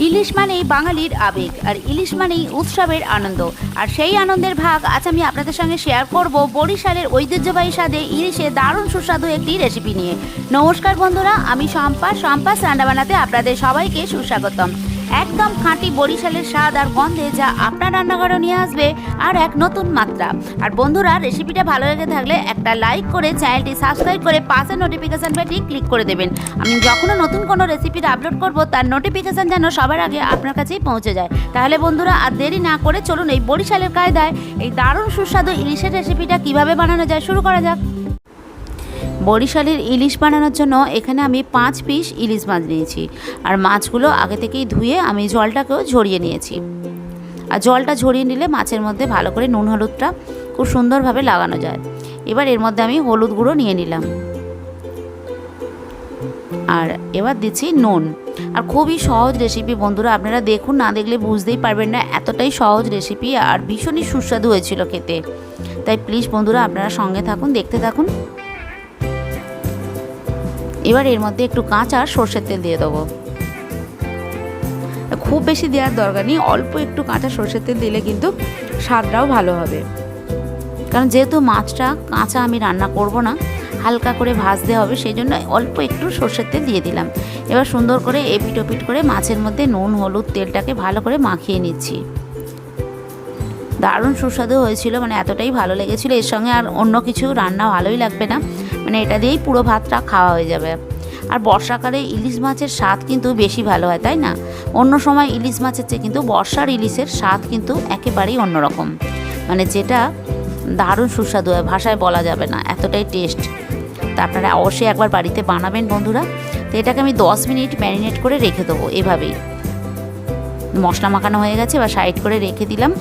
ইলিশ মানেই বাঙালির আবেগ, আর ইলিশ মানেই উৎসবের আনন্দ। আর সেই আনন্দের ভাগ আজ আমি আপনাদের সঙ্গে শেয়ার করব বরিশালের ঐতিহ্যবাহী স্বাদে ইলিশে দারুণ সুস্বাদু একটি রেসিপি নিয়ে। নমস্কার বন্ধুরা, আমি সম্পা রান্নাবান্নাতে আপনাদের সবাইকে সুস্বাগতম। একদম খাঁটি বরিশালের স্বাদ আর গন্ধে যা আপনার রান্নাঘরে নিয়ে আসবে আর এক নতুন মাত্রা। আর বন্ধুরা, রেসিপিটা ভালো লেগে থাকলে একটা লাইক করে চ্যানেলটি সাবস্ক্রাইব করে পাশে নোটিফিকেশান বেলটি ক্লিক করে দেবেন। আমি যখনও নতুন কোনো রেসিপির আপলোড করব তার নোটিফিকেশান যেন সবার আগে আপনার কাছেই পৌঁছে যায়। তাহলে বন্ধুরা, আর দেরি না করে চলুন এই বরিশালের কায়দায় এই দারুণ সুস্বাদু ইলিশের রেসিপিটা কীভাবে বানানো যায় শুরু করা যাক। বরিশালের ইলিশ বানানোর জন্য এখানে আমি 5 পিস ইলিশ মাছ নিয়েছি। আর মাছগুলো আগে থেকেই ধুয়ে আমি জলটাকেও ঝরিয়ে নিয়েছি। আর জলটা ঝরিয়ে নিলে মাছের মধ্যে ভালো করে নুন হলুদটা খুব সুন্দরভাবে লাগানো যায়। এবার এর মধ্যে আমি হলুদ গুঁড়ো নিয়ে নিলাম, আর এবার দিচ্ছি নুন। আর খুবই সহজ রেসিপি বন্ধুরা, আপনারা দেখুন, না দেখলে বুঝতেই পারবেন না, এতটাই সহজ রেসিপি আর ভীষণই সুস্বাদু হয়েছিল খেতে। তাই প্লিজ বন্ধুরা, আপনারা সঙ্গে থাকুন, দেখতে থাকুন। এবার এর মধ্যে একটু কাঁচা সর্ষের তেল দিয়ে দেবো। খুব বেশি দেওয়ার দরকার নেই, অল্প একটু কাঁচা সর্ষের তেল দিলে কিন্তু স্বাদটাও ভালো হবে। কারণ যেহেতু মাছটা কাঁচা আমি রান্না করব না, হালকা করে ভাজতে হবে, সেই জন্য অল্প একটু সর্ষের তেল দিয়ে দিলাম। এবার সুন্দর করে এপিট ওপিট করে মাছের মধ্যে নুন হলুদ তেলটাকে ভালো করে মাখিয়ে নিচ্ছি। দারুণ সুস্বাদু হয়েছিল, মানে এতটাই ভালো লেগেছিলো। এর সঙ্গে আর অন্য কিছু রান্না ভালোই লাগবে না, মানে এটা দিয়েই পুরো ভাতটা খাওয়া হয়ে যাবে। আর বর্ষাকালে ইলিশ মাছের স্বাদ কিন্তু বেশি ভালো হয়, তাই না? অন্য সময় ইলিশ মাছের চেয়ে কিন্তু বর্ষার ইলিশের স্বাদ কিন্তু একেবারেই অন্যরকম, মানে যেটা দারুণ সুস্বাদু হয়, ভাষায় বলা যাবে না, এতটাই টেস্ট। তা আপনারা অবশ্যই একবার বাড়িতে বানাবেন বন্ধুরা। তো এটাকে আমি 10 মিনিট ম্যারিনেট করে রেখে দেবো। এভাবেই মশলা মাখানো হয়ে গেছে, এবার সাইড করে রেখে দিলাম।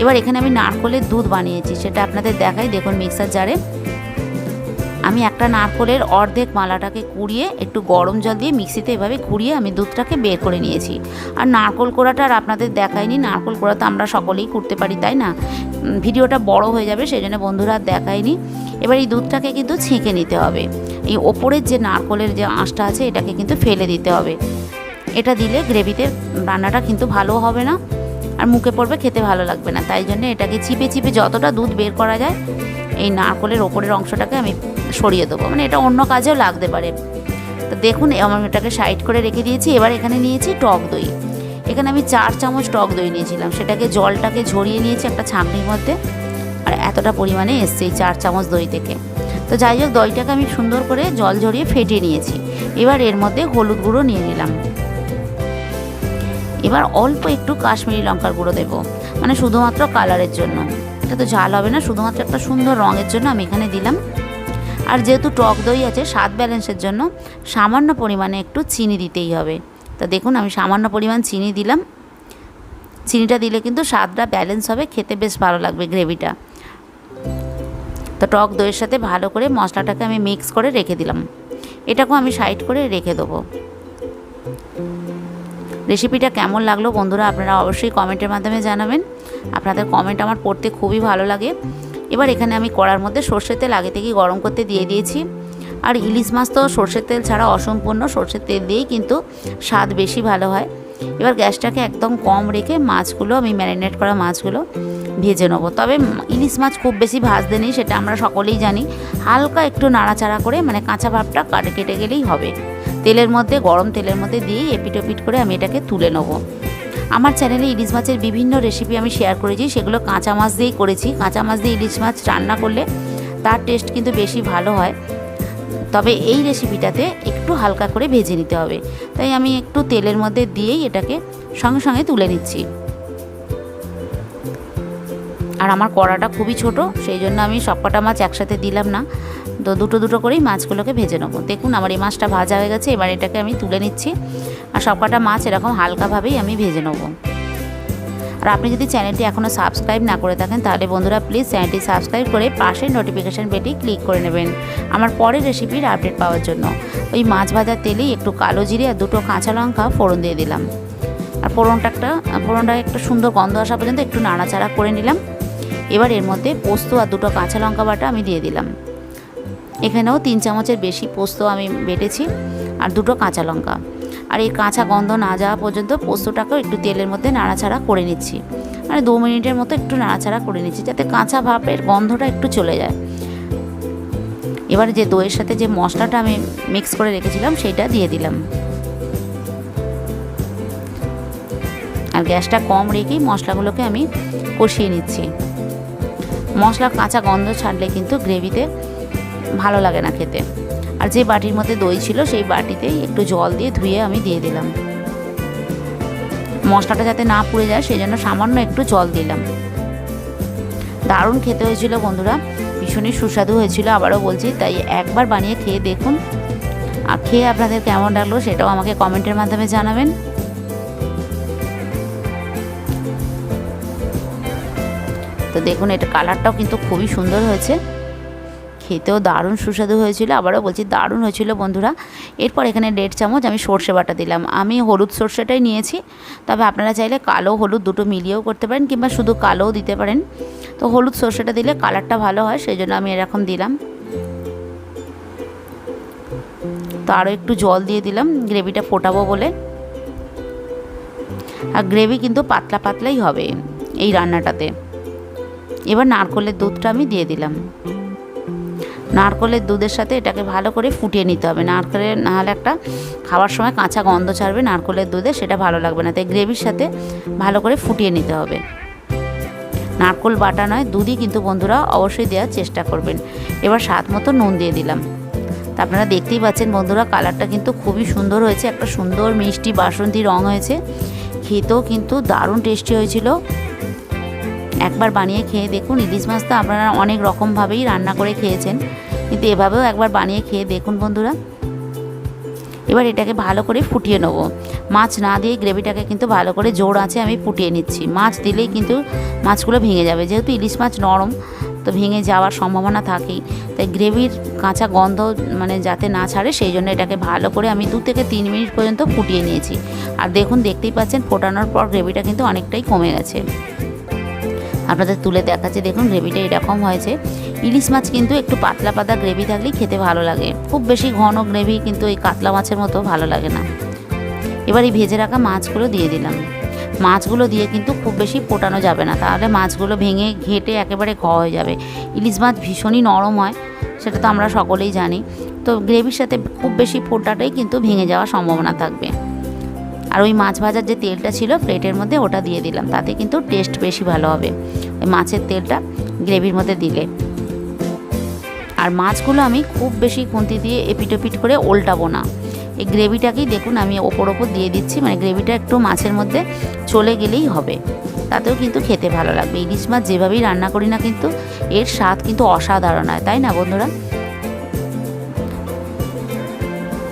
এবার এখানে আমি নারকেলের দুধ বানিয়েছি, সেটা আপনাদের দেখাই। দেখুন, মিক্সার জারে আমি একটা নারকেলের অর্ধেক মালাটাকে কুড়িয়ে একটু গরম জল দিয়ে মিক্সিতে এভাবে ঘুরিয়ে আমি দুধটাকে বের করে নিয়েছি। আর নারকেল কোড়াটা আর আপনাদের দেখাইনি, নারকেল কোড়া তো আমরা সকলেই করতে পারি, তাই না? ভিডিওটা বড় হয়ে যাবে, সেই জন্য বন্ধুরা আর দেখাইনি। এবার এই দুধটাকে কিন্তু ছেঁকে নিতে হবে। এই ওপরের যে নারকেলের যে আঁশটা আছে এটাকে কিন্তু ফেলে দিতে হবে। এটা দিলে গ্রেভিতে রান্নাটা কিন্তু ভালো হবে না, আর মুখে পড়বে, খেতে ভালো লাগবে না। তাই জন্য এটাকে চিপে চিপে যতটা দুধ বের করা যায় এই নারকেলের ওপরের অংশটাকে আমি সরিয়ে দেবো, মানে এটা অন্য কাজেও লাগতে পারে। তো দেখুন, আমি এটাকে সাইড করে রেখে দিয়েছি। এবার এখানে নিয়েছি টক দই। এখানে আমি 4 চামচ টক দই নিয়েছিলাম, সেটাকে জলটাকে ঝরিয়ে নিয়েছি একটা ছাঁকনির মধ্যে। আর এতটা পরিমাণে এসছে এই 4 চামচ দই থেকে। তো যাই হোক, দইটাকে আমি সুন্দর করে জল ঝরিয়ে ফেটিয়ে নিয়েছি। এবার এর মধ্যে হলুদ গুঁড়ো নিয়ে নিলাম। এবার অল্প একটু কাশ্মীরি লঙ্কার গুঁড়ো দেবো, মানে শুধুমাত্র কালারের জন্য। এটা তো ঝাল হবে না, শুধুমাত্র একটা সুন্দর রঙের জন্য আমি এখানে দিলাম। আর যেহেতু টক দই আছে, স্বাদ ব্যালেন্সের জন্য সামান্য পরিমাণে একটু চিনি দিতেই হবে। তা দেখুন, আমি সামান্য পরিমাণ চিনি দিলাম। চিনিটা দিলে কিন্তু স্বাদটা ব্যালেন্স হবে, খেতে বেশ ভালো লাগবে গ্রেভিটা। তো টক দইয়ের সাথে ভালো করে মশলাটাকে আমি মিক্স করে রেখে দিলাম। এটাকেও আমি সাইড করে রেখে দেবো। রেসিপিটা কেমন লাগলো বন্ধুরা, আপনারা অবশ্যই কমেন্টের মাধ্যমে জানাবেন। আপনাদের কমেন্ট আমার পড়তে খুবই ভালো লাগে। এবার এখানে আমি কড়ার মধ্যে সর্ষের তেল আগে থেকেই গরম করতে দিয়ে দিয়েছি। আর ইলিশ মাছ তো সর্ষের তেল ছাড়া অসম্পূর্ণ, সর্ষের তেল দিয়েই কিন্তু স্বাদ বেশি ভালো হয়। এবার গ্যাসটাকে একদম কম রেখে মাছগুলো, আমি ম্যারিনেট করা মাছগুলো ভেজে নেবো। তবে ইলিশ মাছ খুব বেশি ভাজতে নেই, সেটা আমরা সকলেই জানি। হালকা একটু নাড়াচাড়া করে, মানে কাঁচা ভাবটা কেটে গেলেই হবে। তেলের মধ্যে, গরম তেলের মধ্যে দিয়েই এপিট ওপিট করে আমি এটাকে তুলে নেবো। আমার চ্যানেলে ইলিশ মাছের বিভিন্ন রেসিপি আমি শেয়ার করেছি, সেগুলো কাঁচা মাছ দিয়েই করেছি। কাঁচা মাছ দিয়ে ইলিশ মাছ রান্না করলে তার টেস্ট কিন্তু বেশি ভালো হয়। তবে এই রেসিপিটাতে একটু হালকা করে ভেজে নিতে হবে, তাই আমি একটু তেলের মধ্যে দিয়েই এটাকে সঙ্গে সঙ্গে তুলে নিচ্ছি। আর আমার কড়াটা খুবই ছোট, সেই জন্য আমি সবকটা মাছ একসাথে দিলাম না, তো দুটো দুটো করেই মাছগুলোকে ভেজে নেবো। দেখুন, আমার এই মাছটা ভাজা হয়ে গেছে। এবার এটাকে আমি তুলে নিচ্ছি। আর সবকটা মাছ এরকম হালকাভাবেই আমি ভেজে নেবো। আর আপনি যদি চ্যানেলটি এখনও সাবস্ক্রাইব না করে থাকেন, তাহলে বন্ধুরা প্লিজ চ্যানেলটি সাবস্ক্রাইব করে পাশের নোটিফিকেশান বেলটি ক্লিক করে নেবেন আমার পরের রেসিপির আপডেট পাওয়ার জন্য। ওই মাছ ভাজার তেলেই একটু কালো জিরে আর 2 কাঁচা লঙ্কা ফোড়ন দিয়ে দিলাম। আর ফোড়নটা একটু সুন্দর গন্ধ আসা পর্যন্ত একটু নাড়াচাড়া করে নিলাম। এবার এর মধ্যে পোস্ত আর 2 কাঁচা লঙ্কা বাটা আমি দিয়ে দিলাম। এখানেও 3 চামচের বেশি পোস্ত আমি বেটেছি আর 2 কাঁচা লঙ্কা। আর এই কাঁচা গন্ধ না যাওয়া পর্যন্ত পোস্তটাকেও একটু তেলের মধ্যে নাড়াচাড়া করে নিচ্ছি, মানে 2 মিনিটের মতো একটু নাড়াচাড়া করে নিচ্ছি যাতে কাঁচা ভাপের গন্ধটা একটু চলে যায়। এবার যে দইয়ের সাথে যে মশলাটা আমি মিক্স করে রেখেছিলাম সেইটা দিয়ে দিলাম, আর গ্যাসটা কম রেখেই মশলাগুলোকে আমি কষিয়ে নিচ্ছি। মশলার কাঁচা গন্ধ ছাড়লে কিন্তু গ্রেভিতে ভালো লাগে না খেতে। আর যে বাটির মধ্যে দই ছিল সেই বাটিতেই একটু জল দিয়ে ধুয়ে আমি দিয়ে দিলাম, মশলাটা যাতে না পুড়ে যায় সেই জন্য সামান্য একটু জল দিলাম। দারুণ খেতে হয়েছিল বন্ধুরা, ভীষণই সুস্বাদু হয়েছিল, আবারও বলছি, তাই একবার বানিয়ে খেয়ে দেখুন। আর খেয়ে আপনাদের কেমন লাগলো সেটাও আমাকে কমেন্টের মাধ্যমে জানাবেন। তো দেখুন, এটা কালারটাও কিন্তু খুবই সুন্দর হয়েছে, খেতেও দারুণ সুস্বাদু হয়েছিল, আবারও বলছি দারুণ হয়েছিল বন্ধুরা। এরপর এখানে 1.5 চামচ আমি সর্ষে বাটা দিলাম। আমি হলুদ সর্ষেটাই নিয়েছি, তবে আপনারা চাইলে কালো হলুদ দুটো মিলিয়েও করতে পারেন কিংবা শুধু কালোও দিতে পারেন। তো হলুদ সর্ষেটা দিলে কালারটা ভালো হয়, সেই জন্য আমি এরকম দিলাম। তো আরও একটু জল দিয়ে দিলাম গ্রেভিটা ফোটাবো বলে। আর গ্রেভি কিন্তু পাতলা পাতলাই হবে এই রান্নাটাতে। এবার নারকেলের দুধটা আমি দিয়ে দিলাম। নারকেলের দুধের সাথে এটাকে ভালো করে ফুটিয়ে নিতে হবে, নারকেলের নাহলে একটা খাওয়ার সময় কাঁচা গন্ধ ছাড়বে নারকেলের দুধে, সেটা ভালো লাগবে না। তাই গ্রেভির সাথে ভালো করে ফুটিয়ে নিতে হবে। নারকেল বাটা নয়, দুধই কিন্তু বন্ধুরা অবশ্যই দেওয়ার চেষ্টা করবেন। এবার স্বাদ মতো নুন দিয়ে দিলাম। তা আপনারা দেখতেই পাচ্ছেন বন্ধুরা, কালারটা কিন্তু খুবই সুন্দর হয়েছে, একটা সুন্দর মিষ্টি বাসন্তী রং হয়েছে, খেতেও কিন্তু দারুণ টেস্টি হয়েছিল। একবার বানিয়ে খেয়ে দেখুন। ইলিশ মাছ তো আপনারা অনেক রকমভাবেই রান্না করে খেয়েছেন, কিন্তু এভাবেও একবার বানিয়ে খেয়ে দেখুন বন্ধুরা। এবার এটাকে ভালো করে ফুটিয়ে নেবো। মাছ না দিয়ে গ্রেভিটাকে কিন্তু ভালো করে জোর আঁচে আমি ফুটিয়ে নিচ্ছি। মাছ দিলেই কিন্তু মাছগুলো ভেঙে যাবে, যেহেতু ইলিশ মাছ নরম, তো ভেঙে যাওয়ার সম্ভাবনা থাকেই। তাই গ্রেভির কাঁচা গন্ধ মানে যাতে না ছাড়ে সেই জন্য এটাকে ভালো করে আমি 2 থেকে 3 মিনিট পর্যন্ত ফুটিয়ে নিয়েছি। আর দেখুন, দেখতেই পাচ্ছেন ফোটানোর পর গ্রেভিটা কিন্তু অনেকটাই কমে গেছে। আপনাদের তুলে দেখাচ্ছি, দেখুন গ্রেভিটা এরকম হয়েছে। ইলিশ মাছ কিন্তু একটু পাতলা পাতলা গ্রেভি থাকলেই খেতে ভালো লাগে, খুব বেশি ঘন গ্রেভি কিন্তু এই কাতলা মাছের মতো ভালো লাগে না। এবার এই ভেজে রাখা মাছগুলো দিয়ে দিলাম। মাছগুলো দিয়ে কিন্তু খুব বেশি ফোটানো যাবে না, তাহলে মাছগুলো ভেঙে ঘেঁটে একেবারে হয়ে যাবে। ইলিশ মাছ ভীষণই নরম হয়, সেটা তো আমরা সকলেই জানি। তো গ্রেভির সাথে খুব বেশি ফোটাটাই কিন্তু ভেঙে যাওয়ার সম্ভাবনা থাকবে। আর ওই মাছ ভাজার যে তেলটা ছিল প্লেটের মধ্যে ওটা দিয়ে দিলাম, তাতে কিন্তু টেস্ট বেশি ভালো হবে ওই মাছের তেলটা গ্রেভির মধ্যে দিলে। আর মাছগুলো আমি খুব বেশি খুন্তি দিয়ে এপিটোপিট করে উল্টাবো না, এই গ্রেভিটাকেই দেখুন আমি ওপর দিয়ে দিচ্ছি, মানে গ্রেভিটা একটু মাছের মধ্যে চলে গেলেই হবে, তাতেও কিন্তু খেতে ভালো লাগবে। ইলিশ মাছ যেভাবেই রান্না করি না কিন্তু এর স্বাদ কিন্তু অসাধারণ হয়, তাই না বন্ধুরা?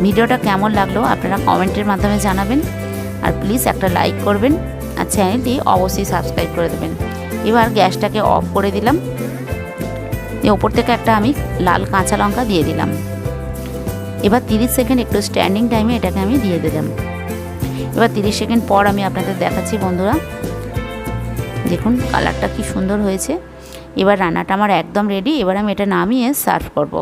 ভিডিওটা কেমন লাগলো আপনারা কমেন্টের মাধ্যমে জানাবেন, আর প্লিজ একটা লাইক করবেন, আর চ্যানেলটি অবশ্যই সাবস্ক্রাইব করে দেবেন। এবার গ্যাসটাকে অফ করে দিলাম। ওপর থেকে একটা আমি লাল কাঁচা লঙ্কা দিয়ে দিলাম। এবার 30 সেকেন্ড একটু স্ট্যান্ডিং টাইমে এটাকে আমি দিয়ে দিলাম। এবার 30 সেকেন্ড পর আমি আপনাদের দেখাচ্ছি বন্ধুরা, দেখুন কালারটা কি সুন্দর হয়েছে। এবার রান্নাটা আমার একদম রেডি। এবার আমি এটা নামিয়ে সার্ভ করব।